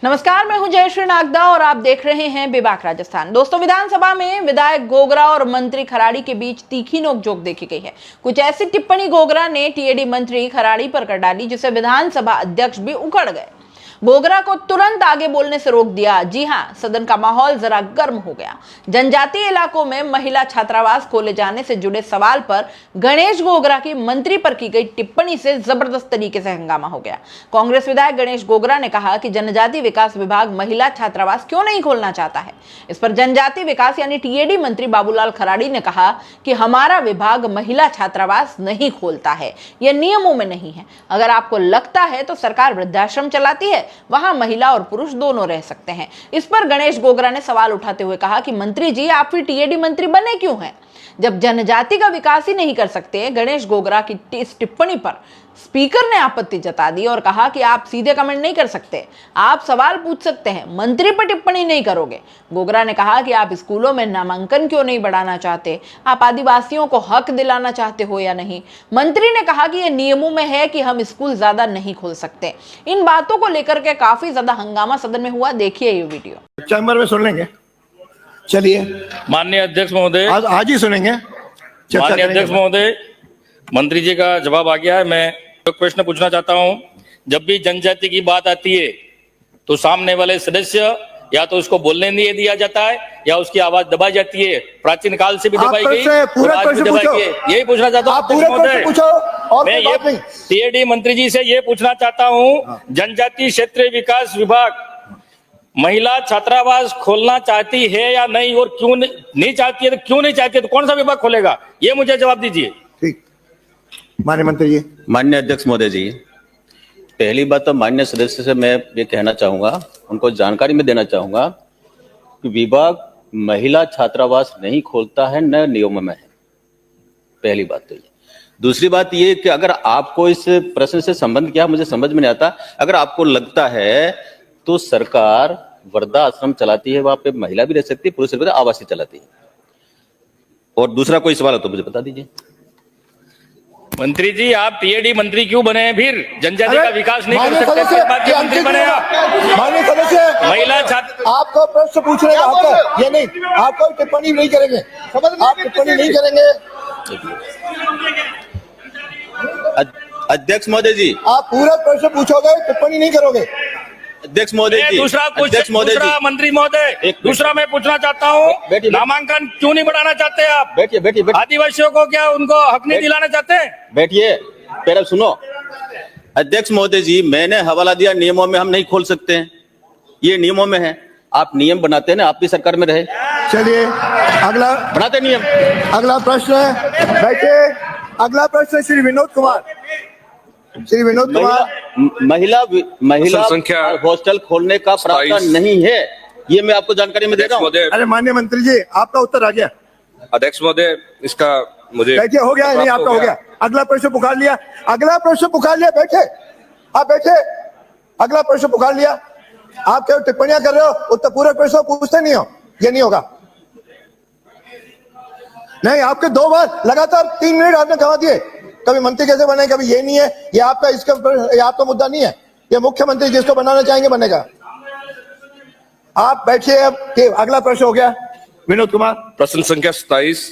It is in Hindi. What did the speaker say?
नमस्कार, मैं हूं जयश्री नागदा और आप देख रहे हैं बेबाक राजस्थान। दोस्तों, विधानसभा में विधायक गोगरा और मंत्री खराड़ी के बीच तीखी नोकझोंक देखी गई है। कुछ ऐसी टिप्पणी गोगरा ने टीएडी मंत्री खराड़ी पर कर डाली जिससे विधानसभा अध्यक्ष भी उखड़ गए। गोगरा को तुरंत आगे बोलने से रोक दिया। जी हां, सदन का माहौल जरा गर्म हो गया। जनजातीय इलाकों में महिला छात्रावास खोले जाने से जुड़े सवाल पर गणेश गोगरा की मंत्री पर की गई टिप्पणी से जबरदस्त तरीके से हंगामा हो गया। कांग्रेस विधायक गणेश गोगरा ने कहा कि जनजातीय विकास विभाग महिला छात्रावास क्यों नहीं खोलना चाहता है। इस पर जनजातीय विकास यानी टीएडी मंत्री बाबूलाल खराड़ी ने कहा कि हमारा विभाग महिला छात्रावास नहीं खोलता है, यह नियमों में नहीं है। अगर आपको लगता है तो सरकार वृद्धाश्रम चलाती है, वहां महिला और पुरुष दोनों रह सकते हैं। इस पर गणेश गोगरा ने सवाल उठाते हुए कहा कि मंत्री जी, आप फिर टीएडी मंत्री बने क्यों हैं जब जनजाति का विकास ही नहीं कर सकते। गणेश गोगरा की इस टिप्पणी पर स्पीकर ने आपत्ति जता दी और कहा कि आप सीधे कमेंट नहीं कर सकते, आप सवाल पूछ सकते हैं, मंत्री पर टिप्पणी नहीं करोगे। गोगरा ने कहा कि आप स्कूलों में नामांकन क्यों नहीं बढ़ाना चाहते, आप आदिवासियों को हक दिलाना चाहते हो या नहीं। मंत्री ने कहा कि यह नियमों में है कि हम स्कूल ज्यादा नहीं खोल सकते। इन बातों को लेकर के काफी ज्यादा हंगामा सदन में हुआ। देखिए ये वीडियो। चैम्बर में सुन लेंगे। चलिए माननीय अध्यक्ष महोदय, आज ही सुनेंगे। माननीय अध्यक्ष महोदय, मंत्री जी का जवाब आ गया है। मैं एक प्रश्न पूछना चाहता हूं। जब भी जनजाति की बात आती है तो सामने वाले सदस्य या तो उसको बोलने नहीं दिया जाता है या उसकी आवाज दबाई जाती है। प्राचीन काल से भी दबाई गई और आज भी दबाई गई है। यही पूछना चाहता हूँ मैं ये टीएडी मंत्री जी से ये पूछना चाहता हूँ, जनजातीय क्षेत्रीय विकास विभाग महिला छात्रावास खोलना चाहती है या नहीं, और क्यों नहीं चाहती है तो क्यों नहीं चाहती है, तो कौन सा विभाग खोलेगा, ये मुझे जवाब दीजिए। ठीक, माननीय मंत्री जी। माननीय अध्यक्ष महोदय जी, पहली बात तो माननीय सदस्य से मैं ये कहना चाहूंगा, उनको जानकारी में देना चाहूंगा कि विभाग महिला छात्रावास नहीं खोलता है, न नियमों में है। पहली बात तो ये। दूसरी बात ये कि अगर आपको इस प्रश्न से संबंध क्या मुझे समझ में नहीं आता। अगर आपको लगता है तो सरकार वृद्धाश्रम चलाती है, वहां पे महिला भी रह सकती है, पुरुष भी आवासीय चलाती है। और दूसरा कोई सवाल हो तो मुझे बता दीजिए। मंत्री जी, आप टीएडी मंत्री क्यों बने हैं? फिर जनजाति का विकास नहीं कर सकते, मंत्री बने आप। माननीय सदस्य, महिला छात्र आपको प्रश्न पूछने का हक है। ये नहीं, आप कोई टिप्पणी नहीं करेंगे, आप टिप्पणी नहीं करेंगे। अध्यक्ष महोदय जी, आप पूरा प्रश्न पूछोगे, टिप्पणी नहीं करोगे। अध्यक्ष महोदय जी, दूसरा मंत्री महोदय, दूसरा मैं पूछना चाहता हूँ, नामांकन क्यों नहीं बढ़ाना चाहते आप? बैठिए बैठिए। आदिवासियों को क्या उनको हक नहीं दिलाना चाहते? बैठिए, पहले सुनो। अध्यक्ष महोदय जी, मैंने हवाला दिया नियमों में हम नहीं खोल सकते हैं, ये नियमों में है। आप नियम बनाते हैं ना, आप भी सरकार में रहे। चलिए अगला बनाते नियम। अगला प्रश्न है, बैठे। अगला प्रश्न श्री विनोद कुमार। श्री विनोद कुमार। महिला हॉस्टल खोलने का प्रावधान नहीं है, ये मैं आपको जानकारी में दे रहा हूँ। अरे माननीय मंत्री जी, आपका उत्तर आ गया। अध्यक्ष महोदय, इसका मुझे बैठिए, हो गया नहीं, आपका हो गया। अगला प्रश्न पुकार लिया, अगला प्रश्न पुकार लिया। बैठे, आप बैठे। अगला प्रश्न पुकार लिया। आप क्या टिप्पणियां कर रहे हो, उत्तर पूरे प्रश्न पूछते नहीं हो, ये नहीं होगा। नहीं, आपके 2 बार लगातार 3 मिनट आपने गंवा दिए। कभी मंत्री कैसे बने, कभी ये नहीं है, ये आपका इसका ये आपका मुद्दा नहीं है, ये मुख्यमंत्री जिसको बनाना चाहेंगे बनेगा। आप बैठिए। अब अगला प्रश्न हो गया विनोद कुमार। प्रश्न संख्या 27